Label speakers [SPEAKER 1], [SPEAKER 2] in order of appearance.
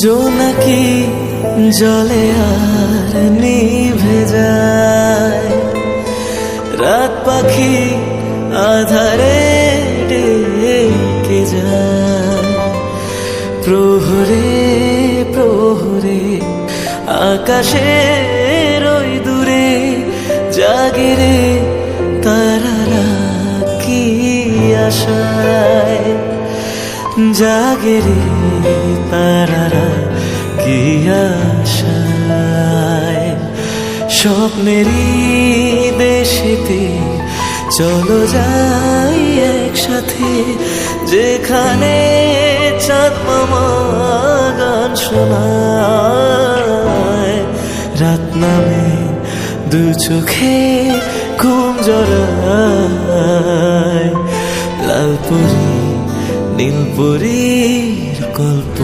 [SPEAKER 1] জোনাকি জলে আর নিভে যায়, রাত পাখি আধারে ডেকে যায়। প্রহরে প্রহরে আকাশের ওই দূরে জাগে রে তারারা কি আশায়, জাগে রে তারারা কি আশায়। স্বপ্নেরই দেশেতে চলো যাই একসাথে, যেখানে চাঁদ মামা গান শোনায়। রাত নামে দু চোখে ঘুম জড়ায়, লালপুরি নীলপুরীর গল্প